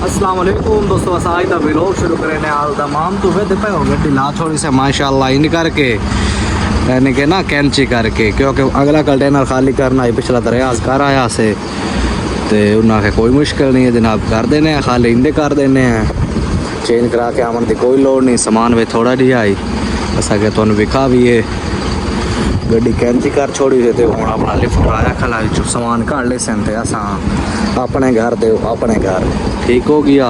अस्सलाम वालेकुम दोस्तों, आज का व्लॉग शुरू करें हाल तमाम तो वे पे हो गड्डी ला थोड़ी से माशाल्लाह इन करके यानी कि ना कैंची करके, क्योंकि अगला कंटेनर खाली करना है। पिछला दरियाज कर आया से तो उन्हें कोई मुश्किल नहीं है जनाब, कर देने हैं खाली इंदे कर देने हैं, चेंज करा के आवन की कोई लोड़ नहीं। सामान में थोड़ा जी आई असा के तुम विखा भी है गड्डी कैंची कर छोड़ी थे तो हूँ अपना लिफ्ट आया खला सामान काट ले सन ते असा अपने घर दे अपने घर ठीक हो गया।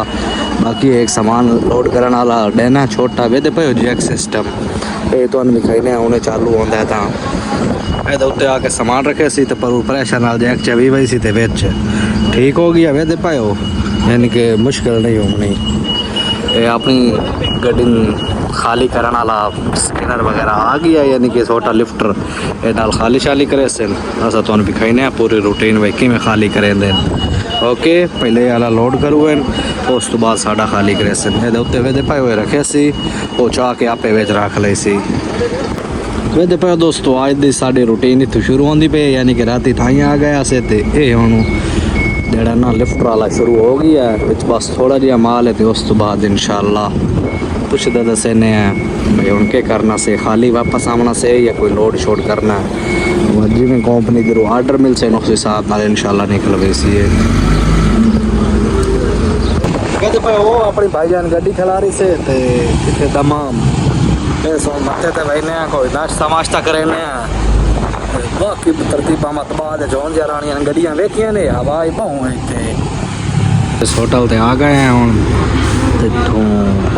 बाकी एक सामान लोड करने वाला डैना छोटा वे पे जैक सिस्टम ये तो दिखाई उन्हें चालू होता है तो ये उत्ते आके सामान रखे सी तो पर प्रेशर नाल जैक चवी पई सी ते विच ठीक हो गया वे पे हो, यानी कि मुश्किल नहीं होनी। ये अपनी गड्डी खाली करने वाला स्पिनर वगैरह आ गया, यानी कि छोटा लिफ्टर ये नाल खाली शाली करे सन असा तुम दिखाई पूरी रूटीन वे कि खाली करें दें। ओके पहले वाला लोड करूँ उस तो बाद साड़ा खाली करे सन ये उत्ते वे पाए हुए रखे सी वो चाह के आपे विच रख ले सी वे पे। दोस्तों अज की साड़ी रूटीन इतों शुरू होती पे, यानी कि राती थाई आ गया से ये हूँ जड़ा ना लिफ्ट वाला शुरू हो गया है, बस थोड़ा जिहा माल है तो उस तो बाद इंशाल्लाह पुछते दसेने हैं भाई उनके करना से खाली वापस आना से या कोई लोड शोड करना है जिमें कंपनी जरूर आर्डर मिल से उस हिसाब नाल इंशाल्लाह निकल गई सी। कहते पे वो अपनी भाईजान गड्डी खिला रही से ते तमाम सो मथे ते बहने कोई नाश्ता वाश्ता करेने बाकी तरतीबा मत बाद जौन जा रानियां गड्डियां वेखियां ने आवाज पाऊँ इस होटल ते आ गए हैं हूँ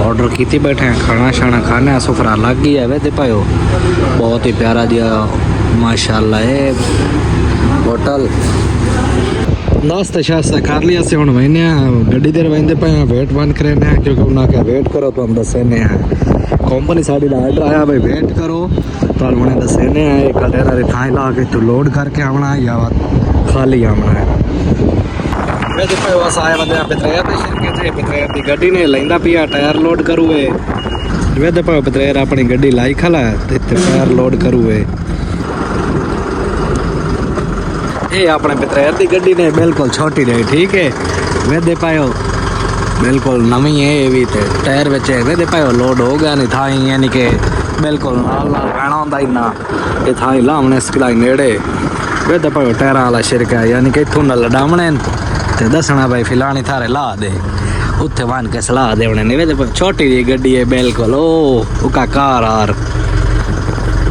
ऑर्डर की बैठे हैं खाना शाना खाने सुफरा लग गया वे पायो बहुत ही प्यारा दिया माशाल्लाह है होटल। नाश्ता शास्ता कर लिया से हूँ वहने गड्डी देर वहदे पे वेट बंद करेने क्योंकि उन्हें वेट करो तो हम दसेने कंपनी साड़ी का आर्डर आया भाई वेट करो तो उन्हें दसेने एक कंटेनर थाई ला के तो लोड करके आना या खाली आना है। वैसे पे बस आए बंदे पितरेर की शिरकत है, पितरेर की गड्डी ने लेंदा पिया टायर लोड करूए वे पे पितरेर अपनी गड्डी लाई खला ते टायर लोड करूए। ये अपने पितरेर की गड्डी ने बिल्कुल छोटी रही ठीक है वे पायो बिल्कुल नवी है ये भी टायर बच्चे वे पायो लोड हो गया नहीं था यानी कि बिल्कुल नाल नाल रहना होंदा इन्ना ये था लामने सिलाई नेड़े वे पायो टायर वाला शिरका यानी कि इथों न लडावने ते दसना भाई फिलानी थारे ला दे उत्थे बन के सलाह दे उन्हें वे छोटी जी गड्डी है बिल्कुल ओका कार आर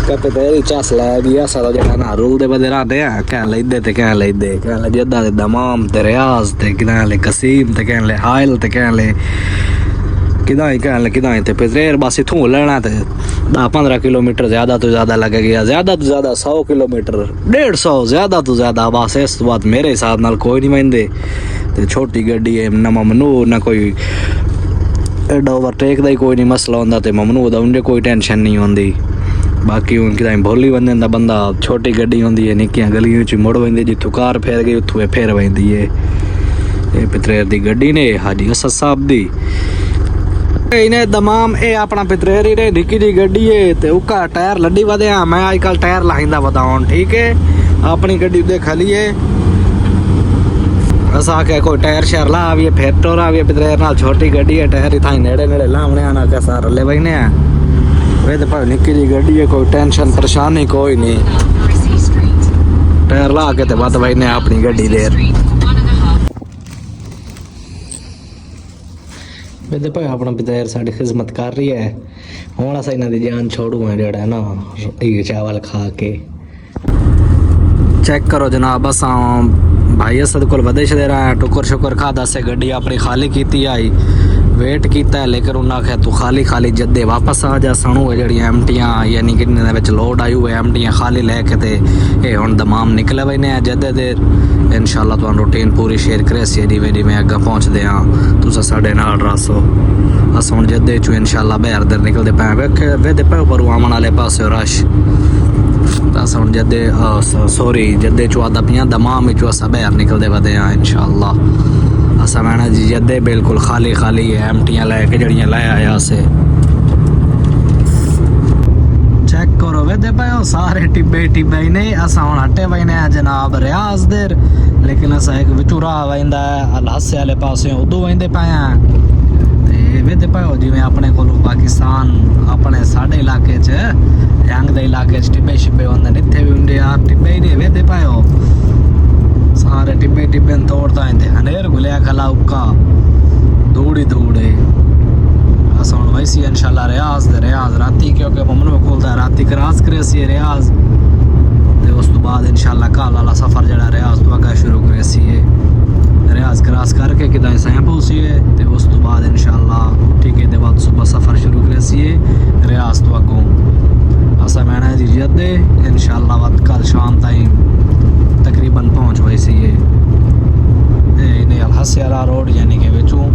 कते तेरी चस लै गया सारा जड़ा ना रूल दे बदे रहते हैं कह लेदे ते कह लेदे कह ले जद्दा दे दमाम ते रियाज ते कह ले कसीम ते कह ले हाइल ते कह ले किदाई ते पितरेर बस इथों लेना ते 10-15 किलोमीटर ज़्यादा तो ज़्यादा लगेगा, ज़्यादा तो ज़्यादा 100 किलोमीटर 150 ज़्यादा तो ज़्यादा बस इस तो बाद मेरे हिसाब नाल कोई नहीं वहदे ते छोटी गड्डी है ना ममनू ना कोई एडा ओवरटेक का ही कोई नहीं मसला होंदा ते ममनू दा उन्हें कोई टेंशन नहीं होंदी। बाकी उनकी ताई भोली बंदे दा बंदा छोटी गड्डी होंदी है निक्कियां गलियों च मुड़ वही जिथों कार फेर गई उथों फेर वही है। ये पितरेर की गड्डी ने हाजी असद साहब दी इन्हें दमाम ये अपना पितरेर ही निक्की जी गड्डी है तो उका टायर लड्डी वध्या मैं अजकल टायर लाइंदा बताऊँ ठीक है अपनी गड्डी दे खली है असा के कोई टायर शहर ला आविए फिर टोरा आविए पितरेर नाल छोटी गड्डी है टायर इतना नेड़े नेड़े लामने आना के सार ले बहने वे तो भाई निक्की जी गड्डी है कोई टेंशन परेशानी कोई नहीं टायर ला के तो बत बहने अपनी गड्डी देर वे भाई अपना पितरेर साड़ी खिदमत कर रही है हूँ अस इन्हों की जान छोड़ू है जड़ा ना ये चावल खा के चेक करो जनाब बस भाई असद को वधे दे रहा है टुकर शुकर खा दस गड्डी अपनी खाली की आई वेट किया है लेकिन उन्हें आख्या तू खाली खाली जद्दे वापस आ जा सणू है जड़ियाँ एमटियाँ यानी कि लोड आई हुए एमटियाँ खाली लैके तो ये हूँ दमाम निकले बने जद्दे देर इंशाल्लाह तुम रूटीन पूरी शेयर करे जिमें जिमें अगर पहुँचते हाँ तुस साढ़े नाल रसो अस हूँ जद्दे चो इंशाल्लाह बहर दर निकलते पे वेदे पे पर आमन वाले पास रश अस हूँ जद्दे सॉरी जद्दे चो आदा पियाँ दमाम चो अस बहर निकलते वधे हाँ इंशाल्लाह असा मैंने जी जद्दे बिल्कुल खाली खाली है एमटियाँ लैके जड़ियाँ लै आया से चेक करो दोस्तों वेदे पाओ सारे टिब्बे टिब्बे ही ने असा हुन हटे वने जनाब रियाज देर लेकिन असा एक विचूरा वंदा अल हस्से वाले पासे उदो वंदे पाया ते वेदे पाओ जिवें अपने कोलो पाकिस्तान अपने साडे इलाके च जंग दे इलाके च टिब्बे शिब्बे होंदे इत्थे भी हुंदे यार टिब्बे ही ने वेदे पाओ सारे टिब्बे टिब्बे तोड़ता इंदे हनेर गुलिया खला उक्का धूड़ी धूड़े अस हुन वैसी इंशाल्लाह रियाज राती क्योंकि ममनू खोलदा राती क्रॉस करे सी रियाज ते उस तो बाद इंशाल्लाह कल वाला सफर जेड़ा रियाज तो अगे शुरू करे सी रियाज क्रॉस करके किदा सैं पहुंची ते उस तो बाद इंशाल्लाह ठीक है दे बाद सुबह सफर शुरू करे सी रियाज तो अगों असा मैंने जी जदे इंशाल्लाह वक्त कल शाम ताईं तकरीबन पहुंच वैसी है इन्हें अलहसियाला रोड यानी कि विचों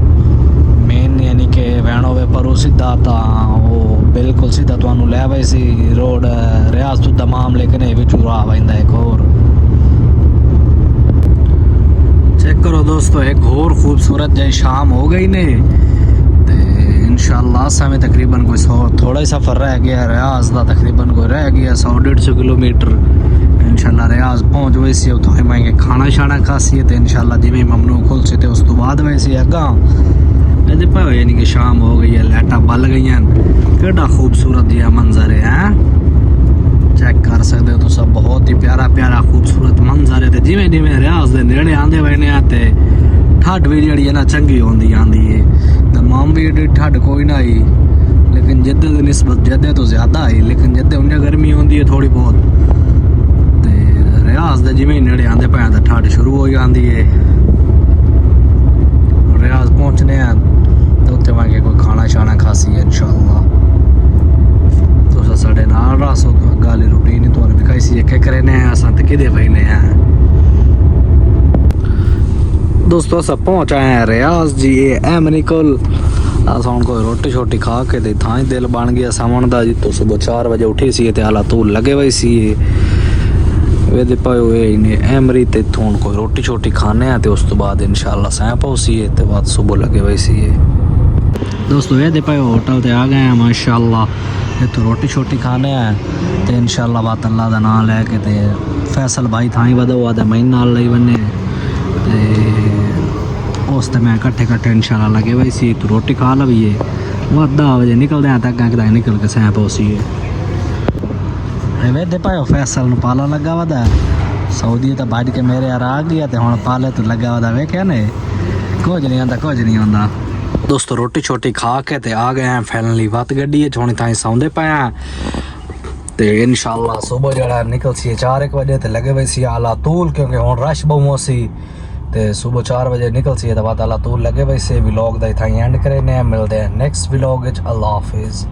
मेन यानी कि वैनो वे परो सीधा ता वो बिल्कुल सीधा तो लै वैसी रोड रियाज तो तमाम लेकिन ये विचों राह वंदा एक और चेक करो दोस्तों एक और खूबसूरत जै शाम हो गई ने ते इंशाल्लाह समय तकरीबन कोई 100 थोड़ा ही सफ़र रह गया रियाज का तकरीबन कोई रह गया 100-150 किलोमीटर इंशाल्लाह रियाज पहुंच वैसी तो मैं खाना शाना खासी है तो इंशाल्लाह जिमें ममनू खुल से उस तो बाद वैसे अगा पाओ यानी कि शाम हो गई है लाइटा बल गई केड़ा खूबसूरत जिहा मंजर है चेक कर सकते हो तो सब बहुत ही प्यारा प्यारा खूबसूरत मंजर है जिमें जिमें रियाज के नेड़े आंदे वने ते ठंड भी जी है ना चंगी आँदी है तमाम भी एडी ठंड कोई ना आई लेकिन जद्दे की निस्बत जद्दे तो ज़्यादा आई लेकिन जद्दे उन्हें गर्मी होंगी है थोड़ी बहुत रियाज के जिमें नेड़े आंदे पे तो ठंड शुरू हो जाती है रियाज पहुँचने हैं तो उत्ते वांगे कोई खाना शाना खासी है इंशाल्लाह तो साढ़े नाल रसो तो गाली रूटीन तो भी कैसी है करे ने असां ते किदे वईने हैं दोस्तों सब पहुंच आए हैं रियाज जी एम निकल अस हुन कोई रोटी शोटी खा के ते थां दिल बन गया सावन दा जी तो सुबह 4 बजे उठी सी ते हाला तू लगे वई सी वेदे पाओ ये एमरी ते थोन कोई रोटी छोटी खाने हैं तो उस तो बाद इंशाल्लाह सैं पहुंची है तो बाद सुबह लगे वैसी है दोस्तों वेदे पाओ होटल ते आ गए हैं माशाल्लाह इतों रोटी छोटी खाने हैं तो इंशाल्लाह बात अल्लाह का नाम लैके ते फैसल भाई थाई वधो आ मैं नाल लई वने उस ते मैं कट्ठे इंशाल्लाह लगे वैसी तो रोटी खा लवीए वो 10 बजे निकलते हैं तक कदा निकल के सैं पहुंची है वेदे पाओ फैसल पाला लगा वदा सऊदी तो बज के मेरे यार आ गया तो हम पाले तो लगा वदा वेख्या ने कुछ नहीं आंदा दोस्तों रोटी छोटी खा के ते आ गए हैं फाइनली वत गड्डी है छोनी ताई सौंदे पाया ते इंशाल्लाह सुबह जड़ा निकल सी 4-1 बजे ते लगे वैसी आला तूल क्योंकि हुन रश बहु सी ते सुबह 4 बजे निकल सी ते बाद आला तूल लगे वैसे व्लॉग दा थाई एंड करे ने मिलदे हैं नेक्स्ट व्लॉग विच अल्लाह हाफिज़।